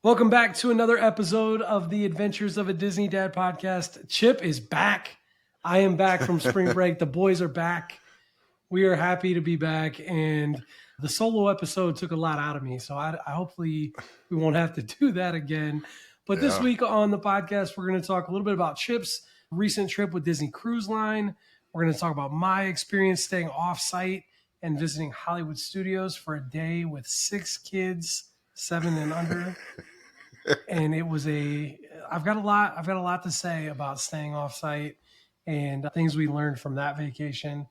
Welcome back to another episode of the Adventures of a Disney Dad podcast. Chip is back. I am back from spring break. The boys are back. We are happy to be back. And the solo episode took a lot out of me. So I hopefully we won't have to do that again. But this week on the podcast, we're going to talk a little bit about Chip's recent trip with Disney Cruise Line. We're going to talk about my experience staying Offsite and visiting Hollywood Studios for a day with 6 kids, 7 and under. And it was I've got a lot to say about staying Offsite and things we learned from that vacation.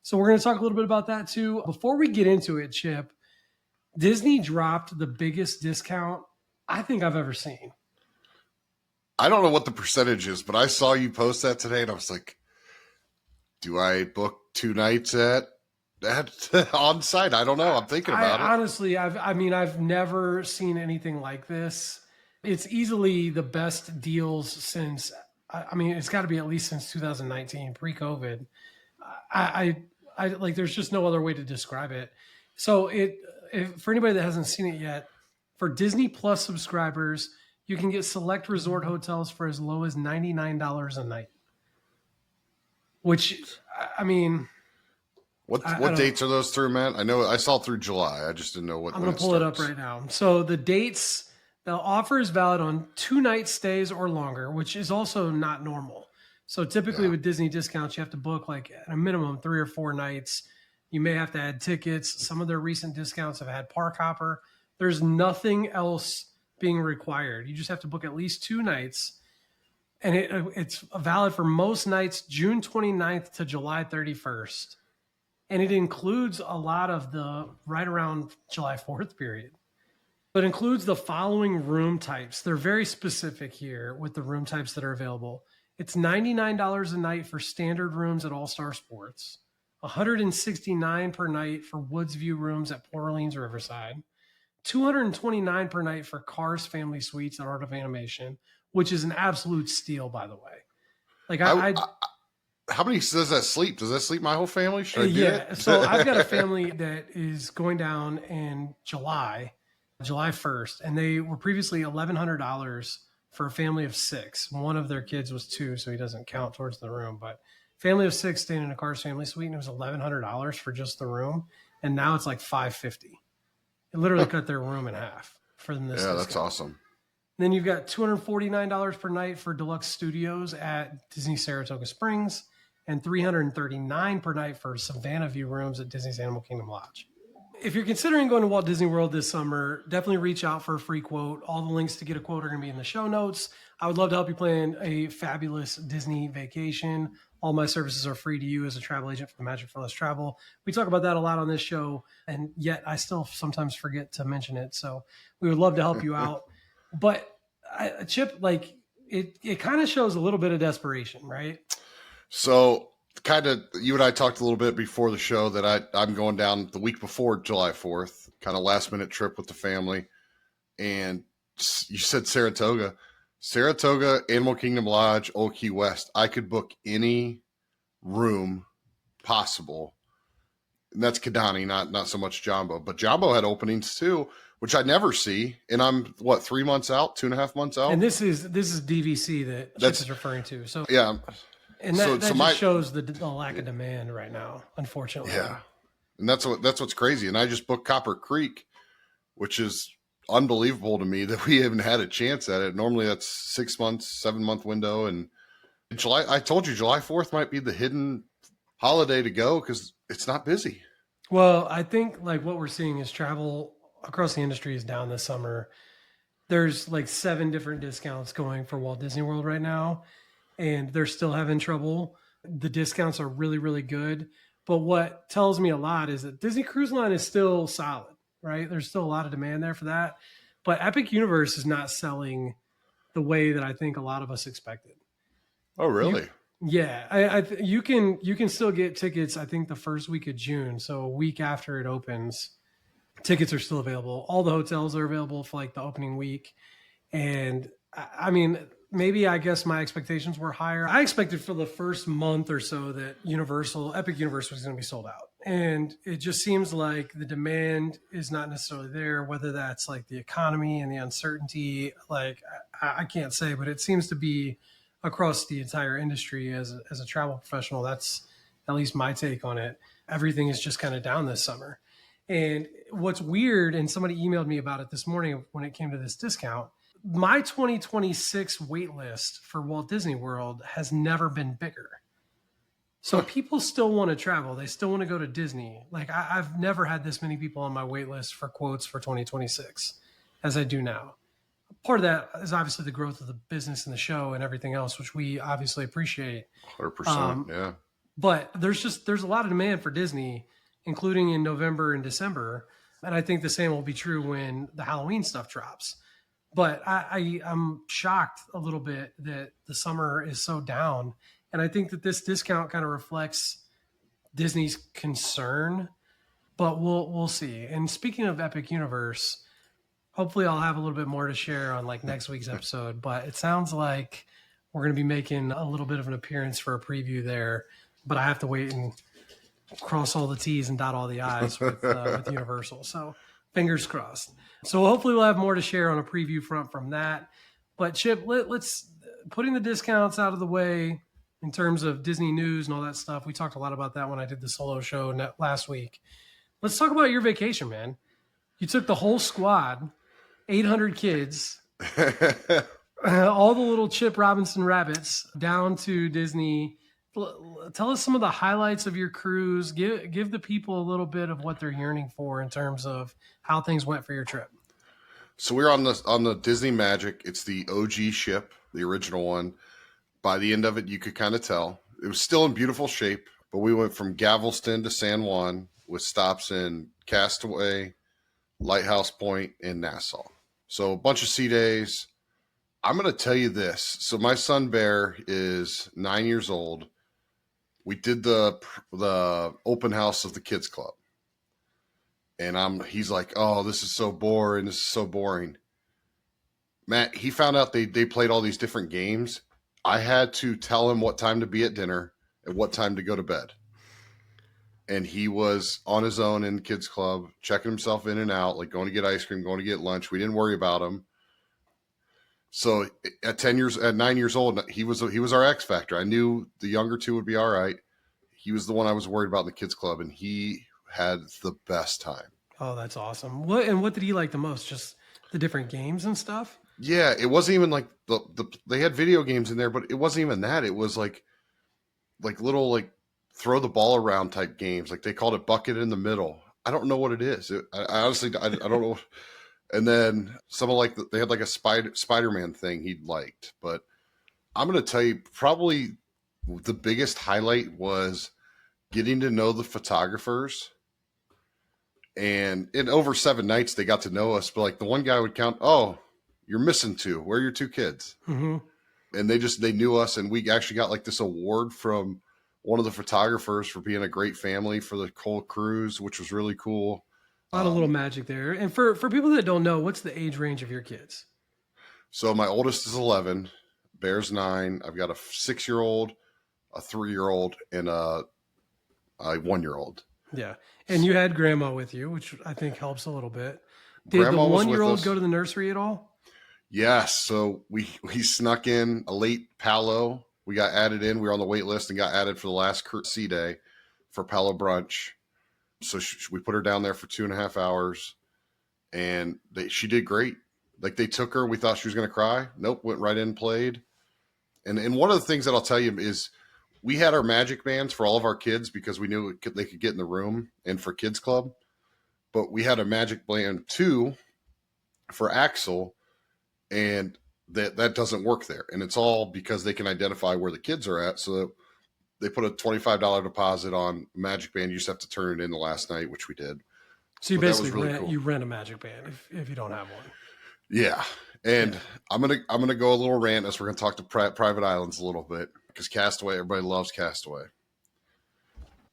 So we're going to talk a little bit about that too. Before we get into it, Chip, Disney dropped the biggest discount I think I've ever seen. I don't know what the percentage is, but I saw you post that today and I was like, do I book 2 nights at on site? I don't know. I'm thinking about it. Honestly, I've never seen anything like this. It's easily the best deals since, it's got to be at least since 2019, pre-COVID. I like, there's just no other way to describe it. So for anybody that hasn't seen it yet, for Disney Plus subscribers, you can get select resort hotels for as low as $99 a night. Which, What dates are those through, Matt? I know I saw through July. I just didn't know what. I'm going to pull it up right now. So the dates. The offer is valid on 2-night stays or longer, which is also not normal. So typically with Disney discounts, you have to book like at a minimum 3 or 4 nights. You may have to add tickets. Some of their recent discounts have had park hopper. There's nothing else being required. You just have to book at least 2 nights. And it's valid for most nights, June 29th to July 31st. And it includes a lot of the right around July 4th period. It includes the following room types. They're very specific here with the room types that are available. It's $99 a night for standard rooms at All Star Sports, $169 per night for Woods View rooms at Port Orleans Riverside, $229 per night for Cars Family Suites at Art of Animation, which is an absolute steal, by the way. Like how many does that sleep? Does that sleep my whole family? Should I do it? So I've got a family that is going down in July 1st, and they were previously $1,100 for a family of 6. One of their kids was 2, so he doesn't count towards the room. But family of 6 staying in a Cars Family Suite, and it was $1,100 for just the room, and now it's like $550. It literally cut their room in half for them. This that's awesome. Then you've got $249 per night for Deluxe Studios at Disney Saratoga Springs, and $339 per night for Savannah View rooms at Disney's Animal Kingdom Lodge. If you're considering going to Walt Disney World this summer, definitely reach out for a free quote. All the links to get a quote are going to be in the show notes. I would love to help you plan a fabulous Disney vacation. All my services are free to you as a travel agent for the Magic for Less Travel. We talk about that a lot on this show, and yet I still sometimes forget to mention it. So we would love to help you out. But Chip, like it kind of shows a little bit of desperation, right? So kind of, you and I talked a little bit before the show that I'm going down the week before July 4th, kind of last minute trip with the family. And you said Saratoga, Animal Kingdom Lodge, Old Key West. I could book any room possible. And that's Kidani, not so much Jambo, but Jambo had openings too, which I never see. And I'm 3 months out, 2.5 months out. And this is DVC that Chip is referring to. So yeah. And that just shows the lack of demand right now, unfortunately. Yeah. And that's what's crazy. And I just booked Copper Creek, which is unbelievable to me that we haven't had a chance at it. Normally that's 6 months, 7-month window. And July, I told you July 4th might be the hidden holiday to go because it's not busy. Well, I think like what we're seeing is travel across the industry is down this summer. There's like 7 different discounts going for Walt Disney World right now, and they're still having trouble. The discounts are really, really good. But what tells me a lot is that Disney Cruise Line is still solid, right? There's still a lot of demand there for that. But Epic Universe is not selling the way that I think a lot of us expected. Oh, really? You can still get tickets, I think, the first week of June. So a week after it opens, tickets are still available. All the hotels are available for like the opening week. And maybe I guess my expectations were higher. I expected for the first month or so that Epic Universe was going to be sold out. And it just seems like the demand is not necessarily there, whether that's like the economy and the uncertainty. Like, I can't say, but it seems to be across the entire industry as a travel professional. That's at least my take on it. Everything is just kind of down this summer. And what's weird, and somebody emailed me about it this morning when it came to this discount, my 2026 wait list for Walt Disney World has never been bigger. So people still want to travel. They still want to go to Disney. Like I've never had this many people on my wait list for quotes for 2026 as I do now. Part of that is obviously the growth of the business and the show and everything else, which we obviously appreciate. 100%. Yeah. But there's a lot of demand for Disney, including in November and December. And I think the same will be true when the Halloween stuff drops. But I'm shocked a little bit that the summer is so down. And I think that this discount kind of reflects Disney's concern, but we'll see. And speaking of Epic Universe, hopefully I'll have a little bit more to share on like next week's episode, but it sounds like we're going to be making a little bit of an appearance for a preview there, but I have to wait and cross all the T's and dot all the I's with Universal. So fingers crossed. So hopefully we'll have more to share on a preview front from that. But Chip, let's putting the discounts out of the way in terms of Disney news and all that stuff. We talked a lot about that when I did the solo show last week. Let's talk about your vacation, man. You took the whole squad, 800 kids, all the little Chip Robinson rabbits down to Disney. Tell us some of the highlights of your cruise. Give the people a little bit of what they're yearning for in terms of how things went for your trip. So we're on the Disney Magic. It's the OG ship, the original one. By the end of it, you could kind of tell. It was still in beautiful shape, but we went from Galveston to San Juan with stops in Castaway, Lighthouse Point, and Nassau. So a bunch of sea days. I'm going to tell you this. So my son Bear is 9 years old. We did the open house of the kids club. And he's like, oh, this is so boring. This is so boring. Matt, he found out they played all these different games. I had to tell him what time to be at dinner and what time to go to bed. And he was on his own in kids club, checking himself in and out, like going to get ice cream, going to get lunch. We didn't worry about him. So at 9 years old, he was our X factor. I knew the younger two would be all right. He was the one I was worried about in the kids club, and he had the best time. Oh, that's awesome. What did he like the most? Just the different games and stuff? Yeah, it wasn't even like they had video games in there, but it wasn't even that. It was like little like throw the ball around type games. Like they called it bucket in the middle. I don't know what it is. I honestly I don't know. And then some of they had like a Spider-Man thing he liked. But I'm going to tell you probably the biggest highlight was getting to know the photographers. And in over 7 nights, they got to know us. But like the one guy would count, oh, you're missing 2. Where are your 2 kids? Mm-hmm. And they knew us. And we actually got like this award from one of the photographers for being a great family for the whole cruise, which was really cool. A lot of little magic there. And for people that don't know, what's the age range of your kids? So my oldest is 11, Bear's 9. I've got a 6-year-old, a 3-year-old, and a 1-year-old. Yeah. And you had grandma with you, which I think helps a little bit. Did grandma the 1-year-old go to the nursery at all? Yes. So we snuck in a late Palo. We got added in. We were on the wait list and got added for the last sea day for Palo brunch. So we put her down there for 2.5 hours, and she did great. Like they took her. We thought she was going to cry. Nope. Went right in and played. And one of the things that I'll tell you is we had our magic bands for all of our kids because we knew they could get in the room and for kids club. But we had a magic band too for Axel, and that doesn't work there. And it's all because they can identify where the kids are at. So they put a $25 deposit on Magic Band. You just have to turn it in the last night, which we did. So you basically rent a Magic Band if you don't have one. Yeah. And yeah. I'm gonna go a little rant as we're gonna talk to Private Islands a little bit because Castaway, everybody loves Castaway.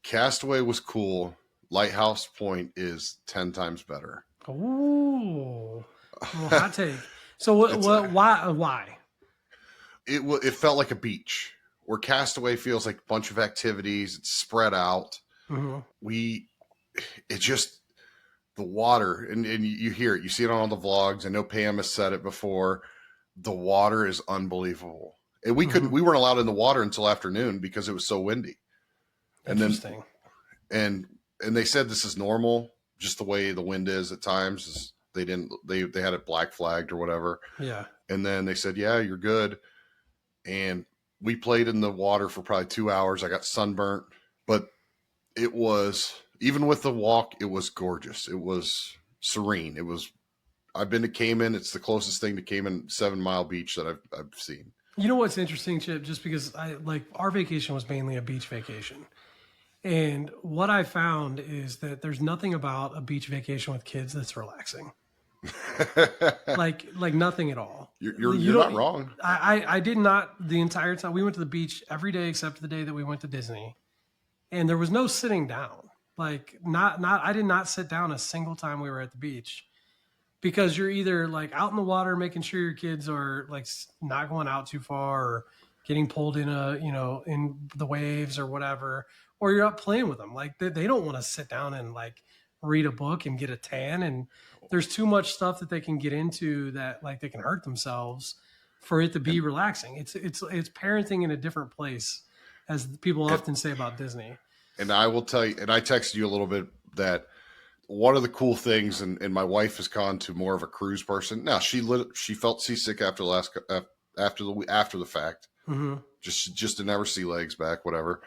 Castaway was cool. Lighthouse Point is 10 times better. Ooh, hot take. So why? It felt like a beach. Where Castaway feels like a bunch of activities. It's spread out. Mhm. It just, the water, and you hear it, you see it on all the vlogs. I know Pam has said it before. The water is unbelievable. And Mhm. we weren't allowed in the water until afternoon because it was so windy. And then, Interesting. and, and they said this is normal, just the way the wind is at times. They had it black flagged or whatever. Yeah. And then they said, yeah, you're good. And we played in the water for probably 2 hours. I got sunburnt, but it was, even with the walk, it was gorgeous. It was serene. I've been to Cayman. It's the closest thing to Cayman 7 Mile Beach that I've seen. You know what's interesting, Chip? Just because our vacation was mainly a beach vacation. And what I found is that there's nothing about a beach vacation with kids that's relaxing. Like nothing at all. You're You not don't. wrong. I did not the entire time. We went to the beach every day except the day that we went to Disney, and there was no sitting down. Like not I did not sit down a single time we were at the beach, because you're either like out in the water making sure your kids are like not going out too far or getting pulled in in the waves or whatever, or you're up playing with them. Like they don't want to sit down and like read a book and get a tan, and there's too much stuff that they can get into that like they can hurt themselves for it to be relaxing. It's parenting in a different place, as people often say about Disney. And I will tell you, and I texted you a little bit that one of the cool things, and my wife has gone to more of a cruise person. Now she felt seasick after the fact, Mm-hmm. just to never see legs back, whatever.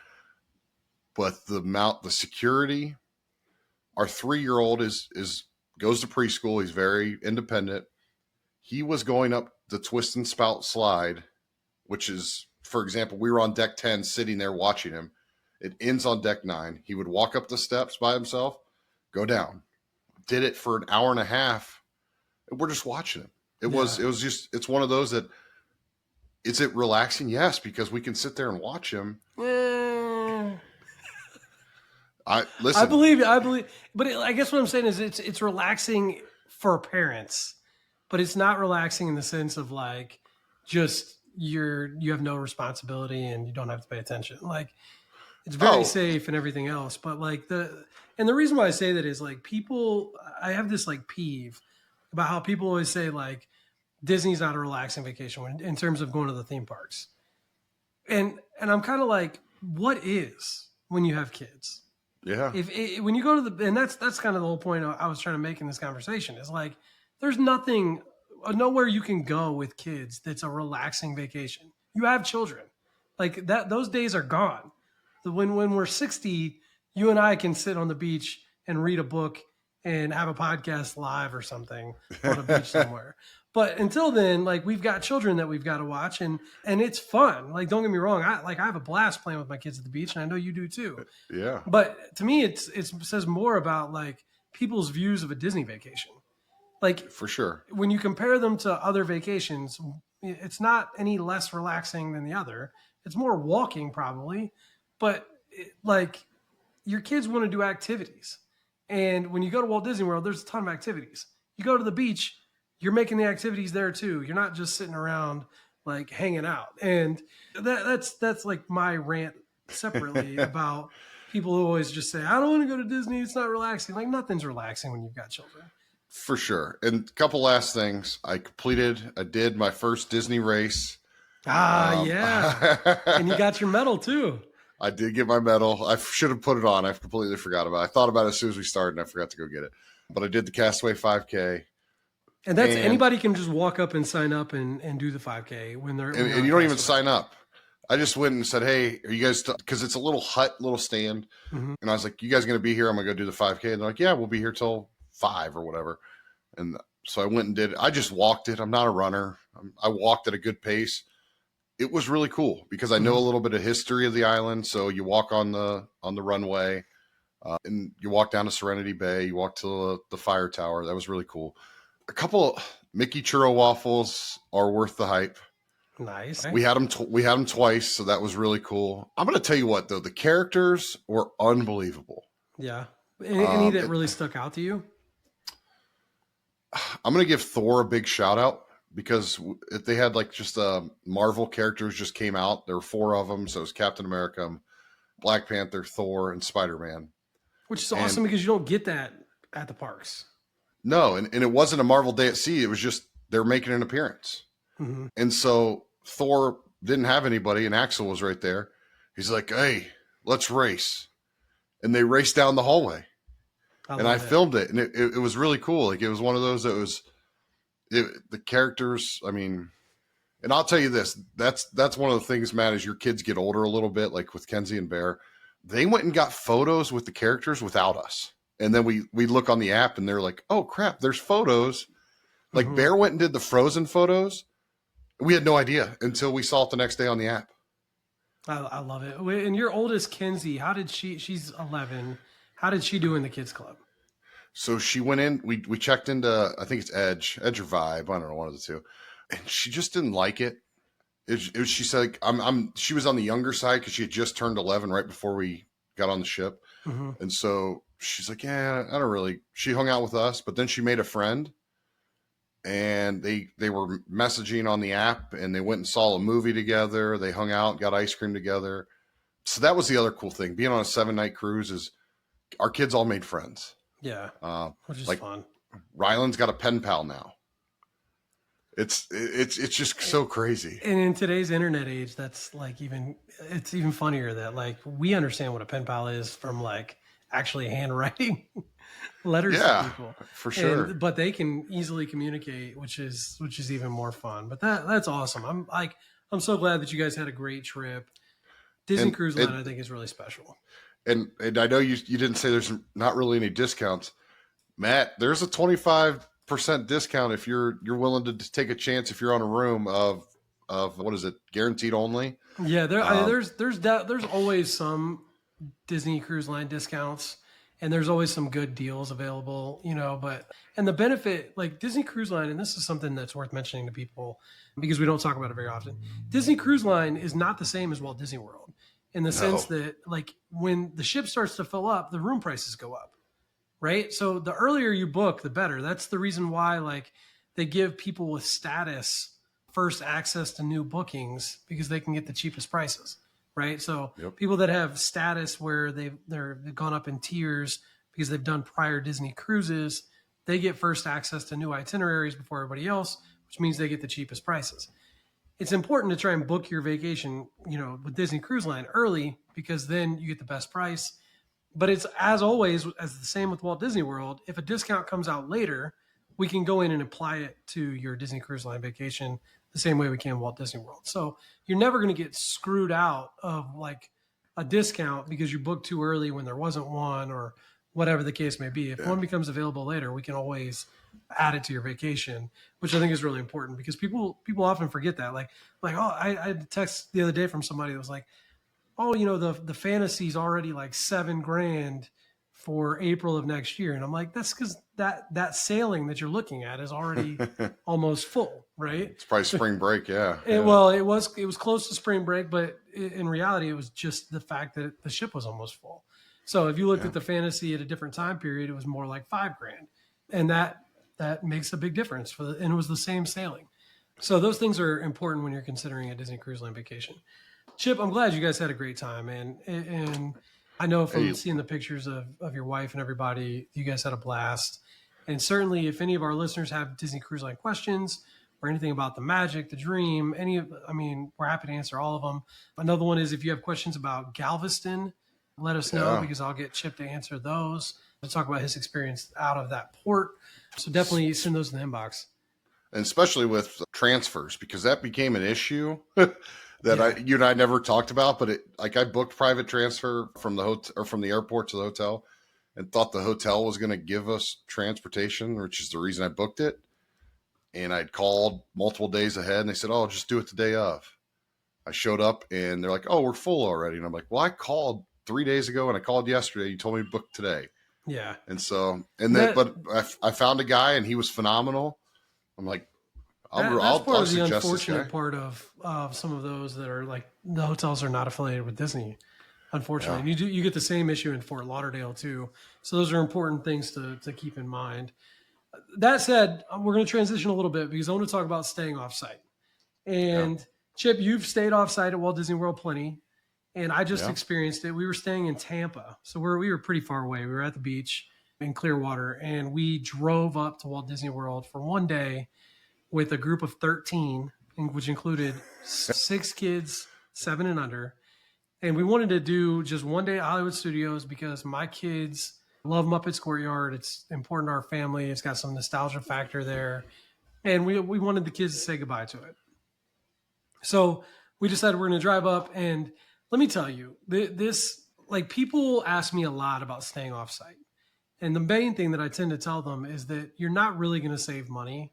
But the security, our 3-year-old goes to preschool. He's very independent. He was going up the twist and spout slide, which is, for example, we were on deck 10 sitting there watching him. It ends on deck 9. He would walk up the steps by himself, go down. Did it for an hour and a half. And we're just watching him. It's one of those that, is it relaxing? Yes, because we can sit there and watch him. I believe, but I guess what I'm saying is it's relaxing for parents, but it's not relaxing in the sense of like just you have no responsibility and you don't have to pay attention. Like it's very safe and everything else, but like the reason why I say that is like I have this like peeve about how people always say like Disney's not a relaxing vacation in terms of going to the theme parks, and I'm kind of like, what is when you have kids? Yeah. When you go to and that's kind of the whole point I was trying to make in this conversation is like, there's nowhere you can go with kids that's a relaxing vacation. You have children, like that. Those days are gone. When we're 60, you and I can sit on the beach and read a book and have a podcast live or something on a beach somewhere. But until then, like we've got children that we've got to watch, and it's fun. Like don't get me wrong, I have a blast playing with my kids at the beach, and I know you do too. Yeah. But to me, it says more about like people's views of a Disney vacation. Like for sure, when you compare them to other vacations, it's not any less relaxing than the other. It's more walking probably, but like your kids want to do activities, and when you go to Walt Disney World, there's a ton of activities. You go to the beach, you're making the activities there too. You're not just sitting around like hanging out. And that's like my rant separately about people who always just say, I don't want to go to Disney. It's not relaxing. Like nothing's relaxing when you've got children. For sure. And a couple last things. I did my first Disney race. Yeah. And you got your medal too. I did get my medal. I should have put it on. I completely forgot about it. I thought about it as soon as we started and I forgot to go get it. But I did the Castaway 5K. And anybody can just walk up and sign up and do the 5K when they're and you don't even sign up. I just went and said, hey, are you guys, because it's a little stand. Mm-hmm. And I was like, you guys going to be here? I'm going to go do the 5K. And they're like, yeah, we'll be here till 5 or whatever. And so I went and did it. I just walked it. I'm not a runner. I walked at a good pace. It was really cool because I know a little bit of history of the island. So you walk on the runway and you walk down to Serenity Bay. You walk to the fire tower. That was really cool. A couple Mickey churro waffles are worth the hype. Nice. We had them twice, so that was really cool. I'm going to tell you what, though, the characters were unbelievable. Yeah. Any that really stuck out to you? I'm going to give Thor a big shout out because they had like just Marvel characters just came out. There were 4 of them, so it was Captain America, Black Panther, Thor, and Spider-Man. Which is And awesome because you don't get that at the parks. no, and it wasn't a Marvel Day at Sea. It was just they're making an appearance. Mm-hmm. And so Thor didn't have anybody, and Axel was right there. He's like, hey, let's race. And they raced down the hallway. And I filmed it, and it was really cool. Like, it was one of those that was the characters. I mean, and I'll tell you this, that's one of the things, Matt, as your kids get older a little bit, like with Kenzie and Bear, they went and got photos with the characters without us. And then we look on the app and they're like, oh crap, there's photos. Like Mm-hmm. Bear went and did the Frozen photos. We had no idea until we saw it the next day on the app. I love it. And your oldest, Kenzie, how did she's 11. How did she do in the kids club? So she went in, we checked into, I think it's Edge or Vibe. I don't know, one of the two. And she just didn't like it. She said, she was on the younger side because she had just turned 11 right before we got on the ship. Mm-hmm. And so she's like, yeah, I don't really, she hung out with us, but then she made a friend and they were messaging on the app and they went and saw a movie together. They hung out, got ice cream together. So that was the other cool thing. Being on a 7-night cruise is our kids all made friends. Yeah. Which is like fun. Ryland's got a pen pal now. It's just so crazy. And in today's internet age, that's like it's even funnier that like we understand what a pen pal is from like actually handwriting letters to people. For sure. But they can easily communicate, which is even more fun. But that's awesome. I'm so glad that you guys had a great trip. Disney Cruise Line, I think, is really special. And I know you didn't say there's not really any discounts. Matt, there's a 25% discount if you're willing to take a chance if you're on a room of what is it, guaranteed only? Yeah, there's always some Disney Cruise Line discounts, and there's always some good deals available, and the benefit, like Disney Cruise Line, and this is something that's worth mentioning to people because we don't talk about it very often. Disney Cruise Line is not the same as Walt Disney World in the sense that like when the ship starts to fill up, the room prices go up, right? So the earlier you book, the better. That's the reason why like they give people with status first access to new bookings because they can get the cheapest prices. Right. So people that have status where they've gone up in tiers because they've done prior Disney cruises, they get first access to new itineraries before everybody else, which means they get the cheapest prices. It's important to try and book your vacation, with Disney Cruise Line early because then you get the best price. But it's as always, as the same with Walt Disney World, if a discount comes out later, we can go in and apply it to your Disney Cruise Line vacation the same way we can Walt Disney World. So you're never going to get screwed out of like a discount because you booked too early when there wasn't one or whatever the case may be. If one becomes available later, we can always add it to your vacation, which I think is really important because people often forget that. Like, oh, I had a text the other day from somebody that was like, oh, the fantasy's already like $7,000 for April of next year. And I'm like, that's because that sailing that you're looking at is already almost full, right? It's probably spring break, yeah. Well, it was close to spring break, but in reality, it was just the fact that the ship was almost full. So if you looked at the fantasy at a different time period, it was more like $5,000, and that makes a big difference and it was the same sailing. So those things are important when you're considering a Disney Cruise Line vacation. Chip, I'm glad you guys had a great time, and I know from seeing the pictures of your wife and everybody, you guys had a blast. And certainly if any of our listeners have Disney Cruise Line questions or anything about the magic, the dream, we're happy to answer all of them. Another one is if you have questions about Galveston, let us know because I'll get Chip to answer those, to talk about his experience out of that port. So definitely send those in the inbox. And especially with transfers, because that became an issue that you and I never talked about, but I booked private transfer from the hotel or from the airport to the hotel and thought the hotel was going to give us transportation, which is the reason I booked it. And I'd called multiple days ahead and they said, oh, just do it the day of. I showed up and they're like, oh, we're full already. And I'm like, well, I called 3 days ago and I called yesterday. You told me to book today. Yeah. And so, but I found a guy and he was phenomenal. I'm like, that's part of the unfortunate part of some of those that are like the hotels are not affiliated with Disney. Unfortunately, you get the same issue in Fort Lauderdale too. So those are important things to keep in mind. That said, we're going to transition a little bit because I want to talk about staying offsite. And Chip, you've stayed offsite at Walt Disney World plenty. And I just Yeah. experienced it. We were staying in Tampa. So we were pretty far away. We were at the beach in Clearwater, and we drove up to Walt Disney World for one day with a group of 13, which included 6 kids, 7 and under. And we wanted to do just one day at Hollywood Studios because my kids love Muppets Courtyard. It's important to our family. It's got some nostalgia factor there. And we wanted the kids to say goodbye to it. So we decided we're going to drive up. And let me tell you, this, like, people ask me a lot about staying offsite. And the main thing that I tend to tell them is that you're not really going to save money.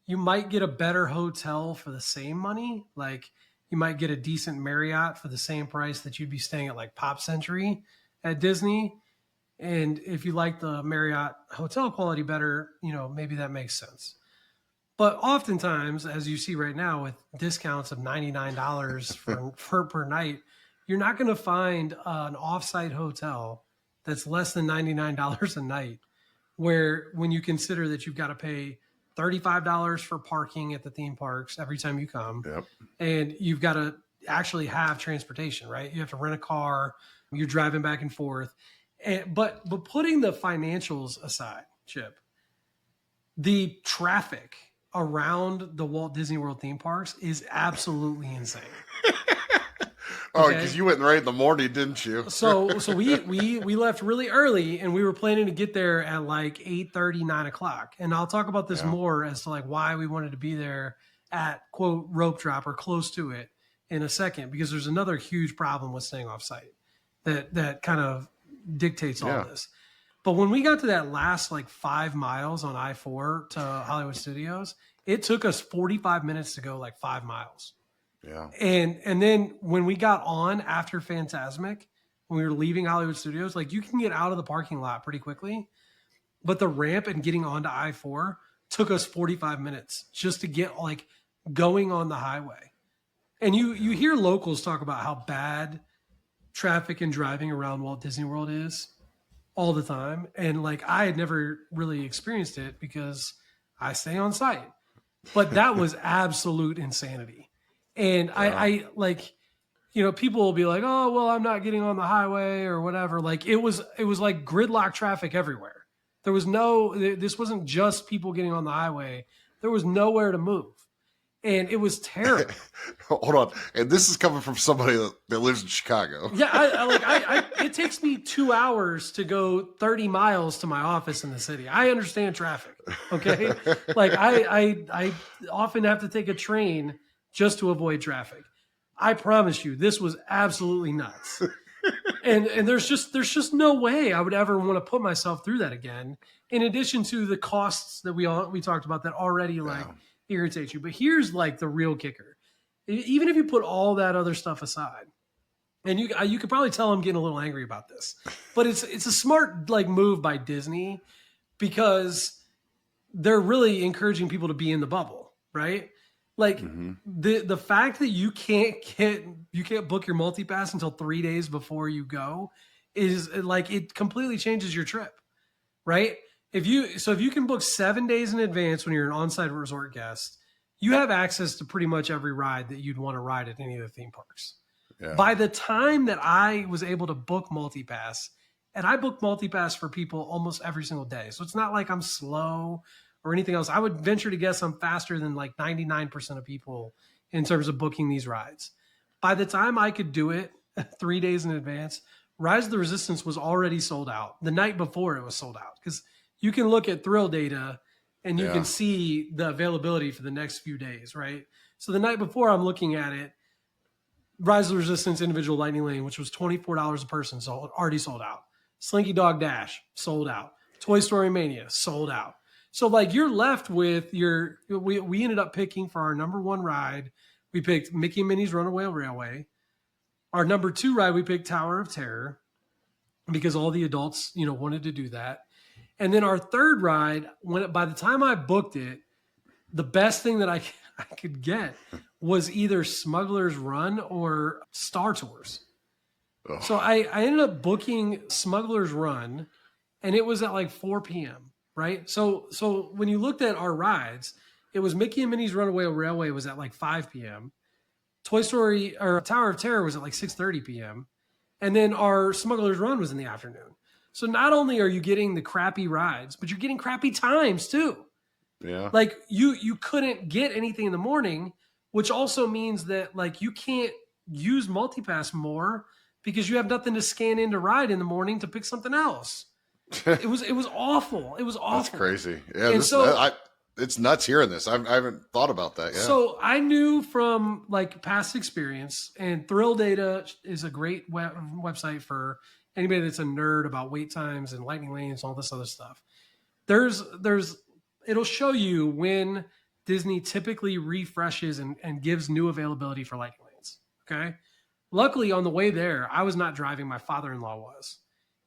You might get a better hotel for the same money. Like, you might get a decent Marriott for the same price that you'd be staying at like Pop Century at Disney. And if you like the Marriott hotel quality better, maybe that makes sense. But oftentimes, as you see right now with discounts of $99 per night, you're not going to find an offsite hotel that's less than $99 a night, where when you consider that you've got to pay $35 for parking at the theme parks every time you come. Yep. And you've got to actually have transportation, right? You have to rent a car, you're driving back and forth. But putting the financials aside, Chip, the traffic around the Walt Disney World theme parks is absolutely insane. Oh, because you went right in the morning, didn't you? So we left really early, and we were planning to get there at like 8:30, 9 o'clock. And I'll talk about this more as to like why we wanted to be there at quote rope drop or close to it in a second, because there's another huge problem with staying off site that kind of dictates all this. But when we got to that last like 5 miles on I-4 to Hollywood Studios, it took us 45 minutes to go like 5 miles. Yeah. And then when we got on after Fantasmic, when we were leaving Hollywood Studios, like, you can get out of the parking lot pretty quickly, but the ramp and getting onto I-4 took us 45 minutes just to get like going on the highway. And you hear locals talk about how bad traffic and driving around Walt Disney World is all the time. And like, I had never really experienced it because I stay on site, but that was absolute insanity. And I like, people will be like, oh, well, I'm not getting on the highway or whatever. Like, it was like gridlock traffic everywhere. This wasn't just people getting on the highway. There was nowhere to move. And it was terrible. Hold on. And this is coming from somebody that lives in Chicago. Yeah. It takes me 2 hours to go 30 miles to my office in the city. I understand traffic. Okay. Like, I often have to take a train just to avoid traffic. I promise you, this was absolutely nuts. and there's just no way I would ever want to put myself through that again. In addition to the costs that we talked about that already irritate you. But here's like the real kicker. Even if you put all that other stuff aside, and you could probably tell I'm getting a little angry about this, but it's a smart like move by Disney, because they're really encouraging people to be in the bubble, right? Like, the fact that you can't book your multi-pass until 3 days before you go is like, it completely changes your trip, right? If you can book 7 days in advance when you're an on-site resort guest, you have access to pretty much every ride that you'd want to ride at any of the theme parks. Yeah. By the time that I was able to book multi-pass, and I book multi-pass for people almost every single day, so it's not like I'm slow or anything else. I would venture to guess I'm faster than like 99% of people in terms of booking these rides. By the time I could do it 3 days in advance, Rise of the Resistance was already sold out. The night before it was sold out, because you can look at Thrill data and you can see the availability for the next few days, right? So the night before I'm looking at it, Rise of the Resistance Individual Lightning Lane, which was $24 a person, so already sold out. Slinky Dog Dash, sold out. Toy Story Mania, sold out. So like, you're left with we ended up picking for our number one ride, we picked Mickey and Minnie's Runaway Railway. Our number 2 ride, we picked Tower of Terror, because all the adults, wanted to do that. And then our 3rd ride, by the time I booked it, the best thing that I could get was either Smuggler's Run or Star Tours. Ugh. So I ended up booking Smuggler's Run, and it was at like 4 p.m., right? So when you looked at our rides, it was Mickey and Minnie's Runaway Railway was at like 5 p.m. Toy Story or Tower of Terror was at like 6:30 p.m. And then our Smuggler's Run was in the afternoon. So not only are you getting the crappy rides, but you're getting crappy times too. Yeah. Like you couldn't get anything in the morning, which also means that like you can't use multipass more because you have nothing to scan in to ride in the morning to pick something else. It was awful. It was awful. That's crazy. Yeah, And it's nuts hearing this. I haven't thought about that. Yeah. So I knew from like past experience, and Thrill Data is a great website for anybody that's a nerd about wait times and lightning lanes, all this other stuff. It'll show you when Disney typically refreshes and gives new availability for lightning lanes. Okay. Luckily, on the way there, I was not driving. My father-in-law was.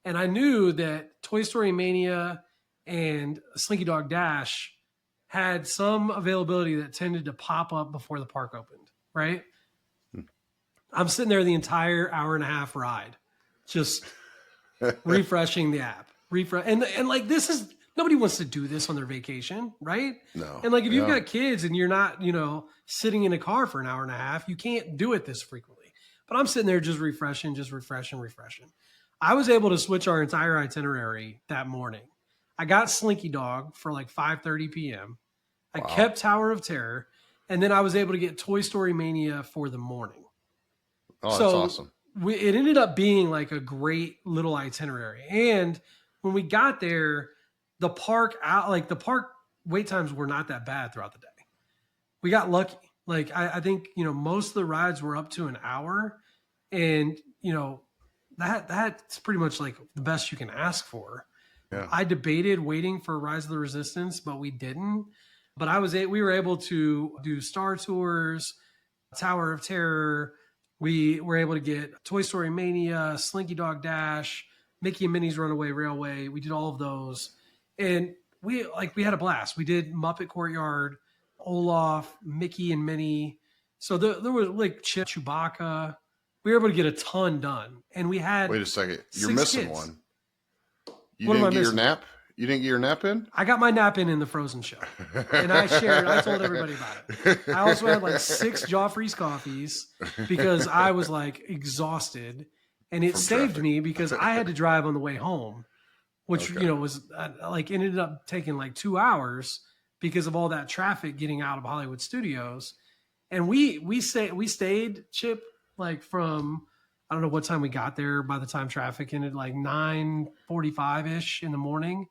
And I knew that Toy Story Mania and Slinky Dog Dash had some availability that tended to pop up before the park opened, right? I'm sitting there the entire hour and a half ride, just refreshing the app. And like this is nobody wants to do this on their vacation, right? No. And like if you've got kids and you're not, sitting in a car for an hour and a half, you can't do it this frequently. But I'm sitting there just refreshing. I was able to switch our entire itinerary that morning. I got Slinky Dog for like 5:30 p.m. I kept Tower of Terror, and then I was able to get Toy Story Mania for the morning. Oh, that's awesome. It ended up being like a great little itinerary. And when we got there, the park wait times were not that bad throughout the day. We got lucky. Like I think, most of the rides were up to an hour, and that's pretty much like the best you can ask for. Yeah. I debated waiting for Rise of the Resistance, but we didn't. But we were able to do Star Tours, Tower of Terror. We were able to get Toy Story Mania, Slinky Dog Dash, Mickey and Minnie's Runaway Railway. We did all of those. And we had a blast. We did Muppet Courtyard, Olaf, Mickey and Minnie. So there was like Chewbacca. We were able to get a ton done. And we had Wait a second. You're missing kids. one. You didn't get your nap? You didn't get your nap in? I got my nap in the Frozen show. And I told everybody about it. I also had like 6 Joffrey's coffees because I was like exhausted. And it saved me because I had to drive on the way home, which, was ended up taking like 2 hours because of all that traffic getting out of Hollywood Studios. And we stayed, Chip, like from, I don't know what time we got there by the time traffic ended, like 9:45-ish in the morning,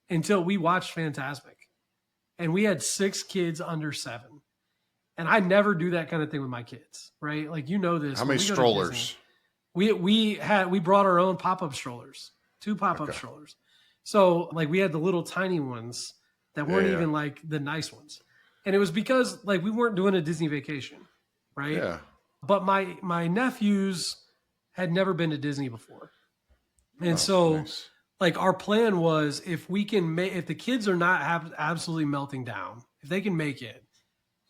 until we watched Fantasmic. And we had 6 kids under 7. And I never do that kind of thing with my kids, right? Like, this. How many strollers? We brought our own pop-up strollers, 2 pop-up strollers. So like we had the little tiny ones that weren't even like the nice ones. And it was because like we weren't doing a Disney vacation, right? Yeah. But my nephews had never been to Disney before. And nice. Like our plan was if the kids are not absolutely melting down, if they can make it,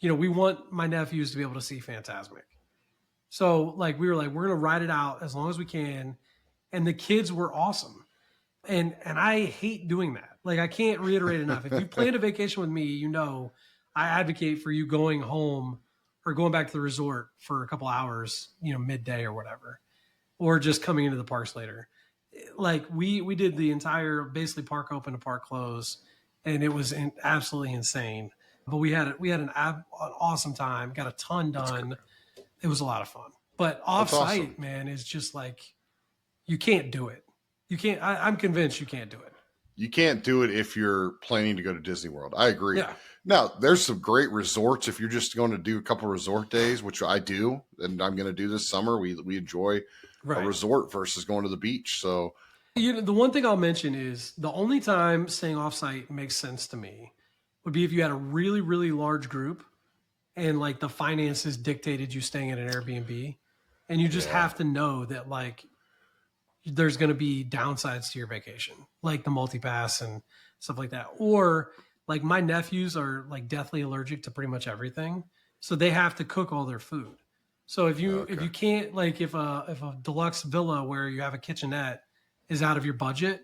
we want my nephews to be able to see Fantasmic. So like, we were like, we're going to ride it out as long as we can. And the kids were awesome. And I hate doing that. Like, I can't reiterate enough. If you planned a vacation with me, I advocate for you going home or going back to the resort for a couple hours, midday or whatever, or just coming into the parks later. Like we did the entire basically park open to park close, and it was absolutely insane. But we had an awesome time, got a ton done. It was a lot of fun. But Offsite, man, is just like, you can't do it. You can't. I'm convinced you can't do it. You can't do it if you're planning to go to Disney World. I agree. Yeah. Now, there's some great resorts if you're just going to do a couple resort days, which I do, and I'm going to do this summer. We enjoy a resort versus going to the beach. So, the one thing I'll mention is the only time staying Offsite makes sense to me would be if you had a really, really large group and like the finances dictated you staying at an Airbnb, and you just have to know that like there's going to be downsides to your vacation, like the multipass and stuff like that. Or like my nephews are like deathly allergic to pretty much everything. So they have to cook all their food. So if you can't, like if a deluxe villa where you have a kitchenette is out of your budget,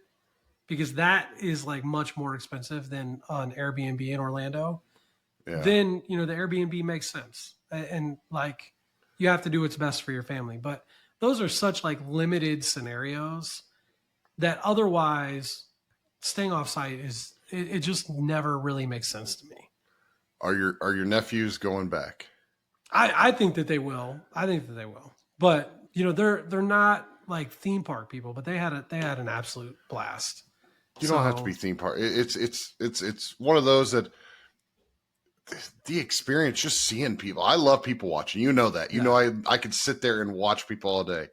because that is like much more expensive than an Airbnb in Orlando, then, the Airbnb makes sense. And like, you have to do what's best for your family. But those are such like limited scenarios that otherwise staying off site it just never really makes sense to me. Are your nephews going back? I think that they will. I think that they will. But they're not like theme park people, but they had an absolute blast. You don't have to be theme park. It's one of those that the experience, just seeing people. I love people watching. You know that. You know I could sit there and watch people all day.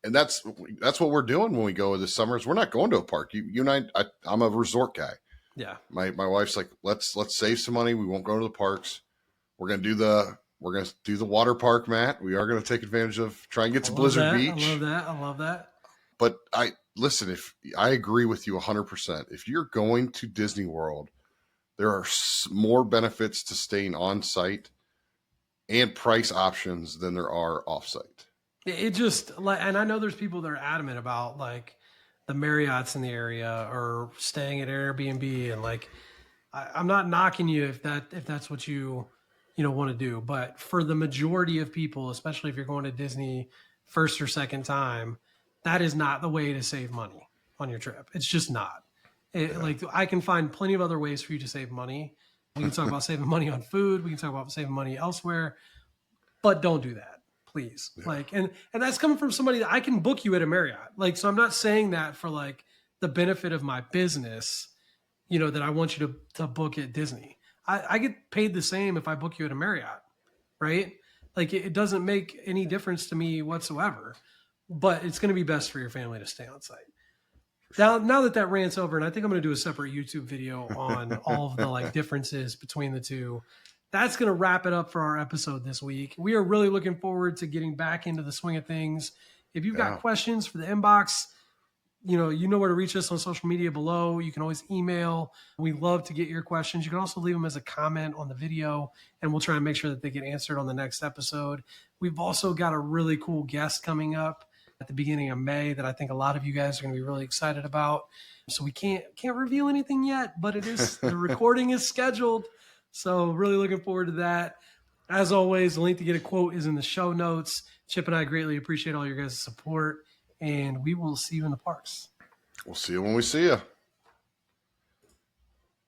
And that's what we're doing when we go this summer. Is we're not going to a park. You and I'm a resort guy. Yeah. My wife's like, let's save some money. We won't go to the parks. We're gonna do the water park, Matt. We are gonna take advantage of try and get to Blizzard Beach. I love that. But listen, if I agree with you 100%, if you're going to Disney World, there are more benefits to staying on site and price options than there are off site. It just and I know there's people that are adamant about like the Marriotts in the area or staying at Airbnb, and like I'm not knocking you if that's what you want to do, but for the majority of people, especially if you're going to Disney first or second time, that is not the way to save money on your trip. It's just not. Like I can find plenty of other ways for you to save money. We can talk about saving money on food. We can talk about saving money elsewhere, but don't do that, please. Yeah. Like, and that's coming from somebody that I can book you at a Marriott. Like, so I'm not saying that for like the benefit of my business, that I want you to book at Disney. I get paid the same if I book you at a Marriott, right? Like it doesn't make any difference to me whatsoever, but it's going to be best for your family to stay on site. Now that rant's over, and I think I'm going to do a separate YouTube video on all of the like differences between the two. That's going to wrap it up for our episode this week. We are really looking forward to getting back into the swing of things. If you've got questions for the inbox, you know where to reach us on social media below. You can always email. We love to get your questions. You can also leave them as a comment on the video, and we'll try and make sure that they get answered on the next episode. We've also got a really cool guest coming up at the beginning of May that I think a lot of you guys are going to be really excited about. So we can't reveal anything yet, but the recording is scheduled. So really looking forward to that. As always, the link to get a quote is in the show notes. Chip and I greatly appreciate all your guys' support, and we will see you in the parks. We'll see you when we see you.